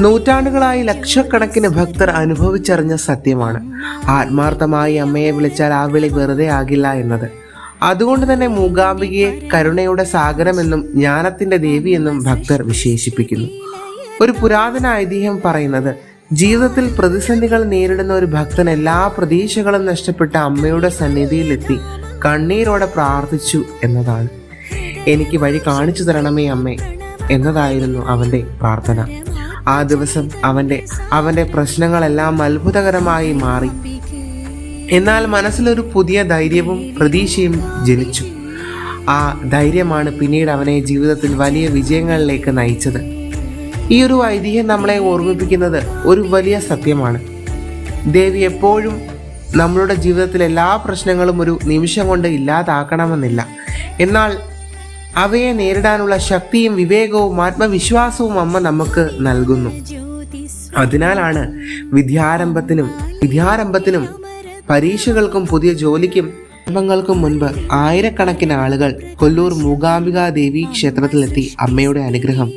നൂറ്റാണ്ടുകളായി ലക്ഷക്കണക്കിന് ഭക്തർ അനുഭവിച്ചറിഞ്ഞ സത്യമാണ്. ആത്മാർത്ഥമായി അമ്മയെ വിളിച്ചാൽ ആ വിളി വെറുതെ ആകില്ല എന്നത്. അതുകൊണ്ട് തന്നെ മൂകാംബികയെ കരുണയുടെ സാഗരമെന്നും ജ്ഞാനത്തിന്റെ ദേവിയെന്നും ഭക്തർ വിശേഷിപ്പിക്കുന്നു. ഒരു പുരാതന ഐതിഹ്യം പറയുന്നത്, ജീവിതത്തിൽ പ്രതിസന്ധികൾ നേരിടുന്ന ഒരു ഭക്തൻ എല്ലാ പ്രതീക്ഷകളും നഷ്ടപ്പെട്ട അമ്മയുടെ സന്നിധിയിലെത്തി കണ്ണീരോടെ പ്രാർത്ഥിച്ചു എന്നതാണ്. എനിക്ക് വഴി കാണിച്ചു തരണമേ അമ്മേ എന്നതായിരുന്നു അവൻ്റെ പ്രാർത്ഥന. ആ ദിവസം അവൻ്റെ പ്രശ്നങ്ങളെല്ലാം അത്ഭുതകരമായി മാറി. എന്നാൽ മനസ്സിലൊരു പുതിയ ധൈര്യവും പ്രതീക്ഷയും ജനിച്ചു. ആ ധൈര്യമാണ് പിന്നീട് അവനെ ജീവിതത്തിൽ വലിയ വിജയങ്ങളിലേക്ക് നയിച്ചത്. ഈ ഒരു ഐതിഹ്യം നമ്മളെ ഓർമ്മിപ്പിക്കുന്നത് ഒരു വലിയ സത്യമാണ്. ദേവി എപ്പോഴും നമ്മളുടെ ജീവിതത്തിലെ എല്ലാ പ്രശ്നങ്ങളും ഒരു നിമിഷം കൊണ്ട് ഇല്ലാതാക്കണമെന്നില്ല. എന്നാൽ അവയെ നേരിടാനുള്ള ശക്തിയും വിവേകവും ആത്മവിശ്വാസവും അമ്മ നമുക്ക് നൽകുന്നു. അതിനാലാണ് വിദ്യാരംഭത്തിനും പരീക്ഷകൾക്കും പുതിയ ജോലിക്കും കുടുംബങ്ങൾക്കും മുൻപ് ആയിരക്കണക്കിന് ആളുകൾ കൊല്ലൂർ മൂകാംബികാ ദേവി ക്ഷേത്രത്തിലെത്തി അമ്മയുടെ അനുഗ്രഹം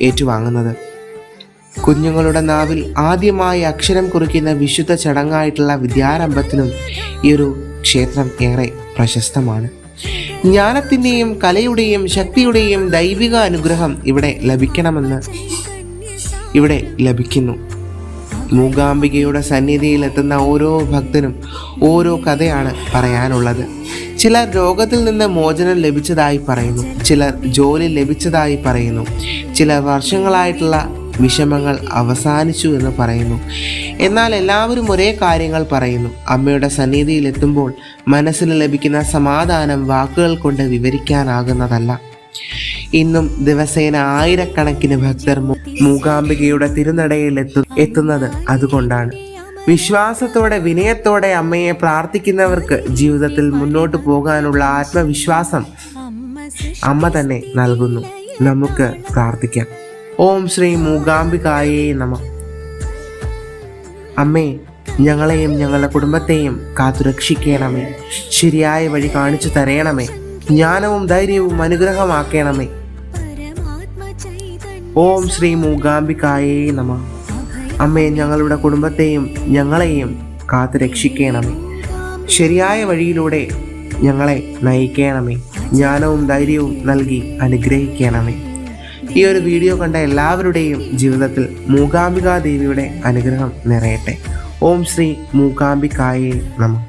ഏറ്റുവാങ്ങുന്നത്. കുഞ്ഞുങ്ങളുടെ നാവിൽ ആദ്യമായി അക്ഷരം കുറിക്കുന്ന വിശുദ്ധ ചടങ്ങായിട്ടുള്ള വിദ്യാരംഭത്തിനും ഈ ഒരു ക്ഷേത്രം ഏറെ പ്രശസ്തമാണ്. ജ്ഞാനത്തിൻ്റെയും കലയുടെയും ശക്തിയുടെയും ദൈവിക അനുഗ്രഹം ഇവിടെ ലഭിക്കുന്നു. മൂകാംബികയുടെ സന്നിധിയിൽ എത്തുന്ന ഓരോ ഭക്തനും ഓരോ കഥയാണ് പറയാനുള്ളത്. ചിലർ രോഗത്തിൽ നിന്ന് മോചനം ലഭിച്ചതായി പറയുന്നു, ചിലർ ജോലി ലഭിച്ചതായി പറയുന്നു, ചിലർ വർഷങ്ങളായിട്ടുള്ള വിഷമങ്ങൾ അവസാനിച്ചു എന്ന് പറയുന്നു. എന്നാൽ എല്ലാവരും ഒരേ കാര്യങ്ങൾ പറയുന്നു. അമ്മയുടെ സന്നിധിയിൽ എത്തുമ്പോൾ മനസ്സിന് ലഭിക്കുന്ന സമാധാനം വാക്കുകൾ കൊണ്ട് വിവരിക്കാനാകുന്നതല്ല. ഇന്നും ദിവസേന ആയിരക്കണക്കിന് ഭക്തർ മൂകാംബികയുടെ തിരുനടയിൽ എത്തുന്നത് അതുകൊണ്ടാണ്. വിശ്വാസത്തോടെ വിനയത്തോടെ അമ്മയെ പ്രാർത്ഥിക്കുന്നവർക്ക് ജീവിതത്തിൽ മുന്നോട്ട് പോകാനുള്ള ആത്മവിശ്വാസം അമ്മ തന്നെ നൽകുന്നു. നമുക്ക് പ്രാർത്ഥിക്കാം. ഓം ശ്രീ മൂകാംബികായേ നമഃ. അമ്മേ, ഞങ്ങളെയും ഞങ്ങളുടെ കുടുംബത്തെയും കാത്തുരക്ഷിക്കണമേ. ശരിയായ വഴി കാണിച്ചു തരയണമേ. ജ്ഞാനവും ധൈര്യവും അനുഗ്രഹമാക്കണമേ. ഓം ശ്രീ മൂകാംബികായേ നമഃ. അമ്മേ, ഞങ്ങളുടെ കുടുംബത്തെയും ഞങ്ങളെയും കാത്തു രക്ഷിക്കണമേ. ശരിയായ വഴിയിലൂടെ ഞങ്ങളെ നയിക്കണമേ. ജ്ഞാനവും ധൈര്യവും നൽകി അനുഗ്രഹിക്കണമേ. ഈ ഒരു വീഡിയോ കണ്ട എല്ലാവരുടെയും ജീവിതത്തിൽ മൂകാംബികാ ദേവിയുടെ അനുഗ്രഹം നിറയട്ടെ. ഓം ശ്രീ മൂകാംബികായേ നമഃ.